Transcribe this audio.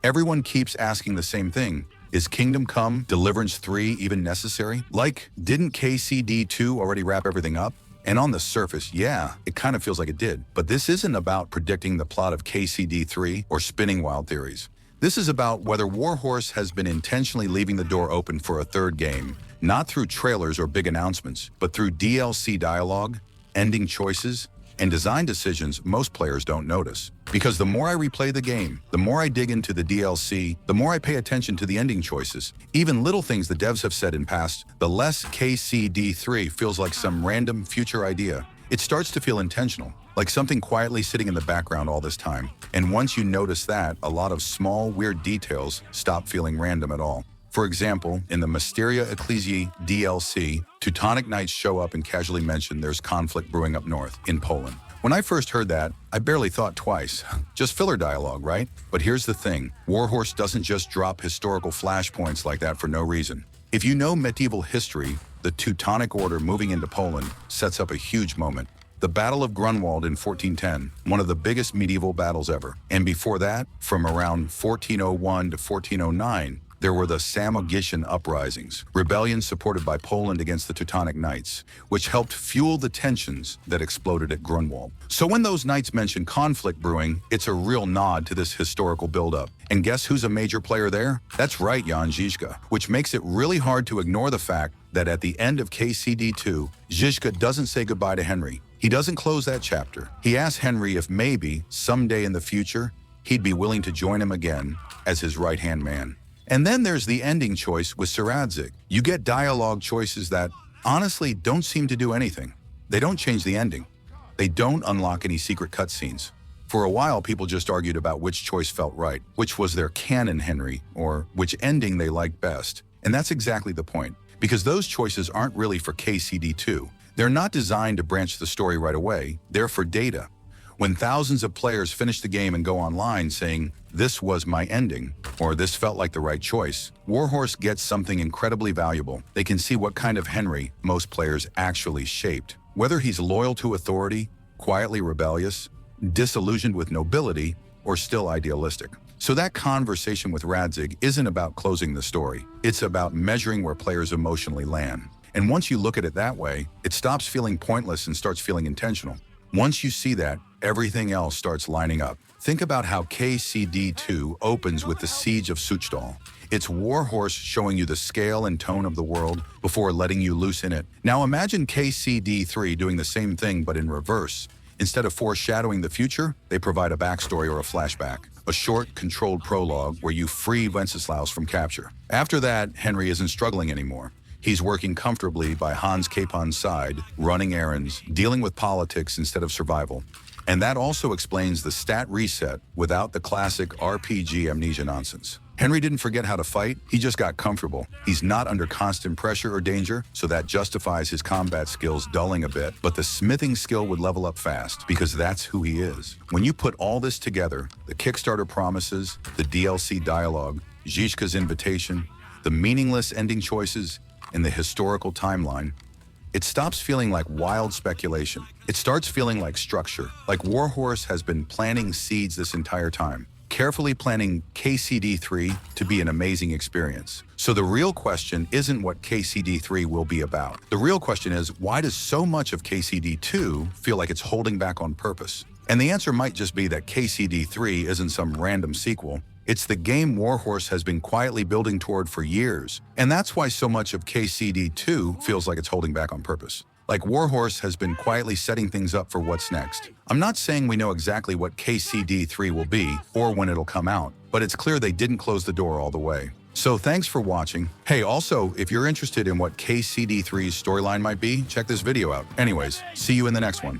Everyone keeps asking the same thing. Is Kingdom Come Deliverance 3 even necessary? Like, didn't KCD2 already wrap everything up? And on the surface, yeah, it kind of feels like it did. But this isn't about predicting the plot of KCD3 or spinning wild theories. This is about whether Warhorse has been intentionally leaving the door open for a third game, not through trailers or big announcements, but through DLC dialogue, ending choices, and design decisions most players don't notice. Because the more I replay the game, the more I dig into the DLC, the more I pay attention to the ending choices. Even little things the devs have said in past, the less KCD3 feels like some random future idea. It starts to feel intentional, like something quietly sitting in the background all this time. And once you notice that, a lot of small, weird details stop feeling random at all. For example, in the Mysteria Ecclesiae DLC, Teutonic Knights show up and casually mention there's conflict brewing up north, in Poland. When I first heard that, I barely thought twice. Just filler dialogue, right? But here's the thing. Warhorse doesn't just drop historical flashpoints like that for no reason. If you know medieval history, the Teutonic Order moving into Poland sets up a huge moment. The Battle of Grunwald in 1410, one of the biggest medieval battles ever. And before that, from around 1401 to 1409, there were the Samogitian uprisings, rebellions supported by Poland against the Teutonic Knights, which helped fuel the tensions that exploded at Grunwald. So when those knights mention conflict brewing, it's a real nod to this historical buildup. And guess who's a major player there? That's right, Žižka, which makes it really hard to ignore the fact that at the end of KCD2, Žižka doesn't say goodbye to Henry. He doesn't close that chapter. He asks Henry if maybe, someday in the future, he'd be willing to join him again as his right-hand man. And then there's the ending choice with Sir Radzig. You get dialogue choices that, honestly, don't seem to do anything. They don't change the ending. They don't unlock any secret cutscenes. For a while, people just argued about which choice felt right, which was their canon Henry, or which ending they liked best. And that's exactly the point, because those choices aren't really for KCD2. They're not designed to branch the story right away. They're for data. When thousands of players finish the game and go online saying, "This was my ending," or "This felt like the right choice," Warhorse gets something incredibly valuable. They can see what kind of Henry most players actually shaped. Whether he's loyal to authority, quietly rebellious, disillusioned with nobility, or still idealistic. So that conversation with Radzig isn't about closing the story. It's about measuring where players emotionally land. And once you look at it that way, it stops feeling pointless and starts feeling intentional. Once you see that, everything else starts lining up. Think about how KCD2 opens with the Siege of Suchdal. It's Warhorse showing you the scale and tone of the world before letting you loose in it. Now imagine KCD3 doing the same thing but in reverse. Instead of foreshadowing the future, they provide a backstory or a flashback. A short, controlled prologue where you free Wenceslaus from capture. After that, Henry isn't struggling anymore. He's working comfortably by Hans Capon's side, running errands, dealing with politics instead of survival. And that also explains the stat reset without the classic RPG amnesia nonsense. Henry didn't forget how to fight, he just got comfortable. He's not under constant pressure or danger, so that justifies his combat skills dulling a bit, but the smithing skill would level up fast, because that's who he is. When you put all this together, the Kickstarter promises, the DLC dialogue, Žižka's invitation, the meaningless ending choices, and the historical timeline, it stops feeling like wild speculation. It starts feeling like structure, like Warhorse has been planting seeds this entire time, carefully planning KCD3 to be an amazing experience. So the real question isn't what KCD3 will be about. The real question is, why does so much of KCD2 feel like it's holding back on purpose? And the answer might just be that KCD3 isn't some random sequel. It's the game Warhorse has been quietly building toward for years. And that's why so much of KCD2 feels like it's holding back on purpose. Like Warhorse has been quietly setting things up for what's next. I'm not saying we know exactly what KCD3 will be or when it'll come out, but it's clear they didn't close the door all the way. So thanks for watching. Hey, also, if you're interested in what KCD3's storyline might be, check this video out. Anyways, see you in the next one.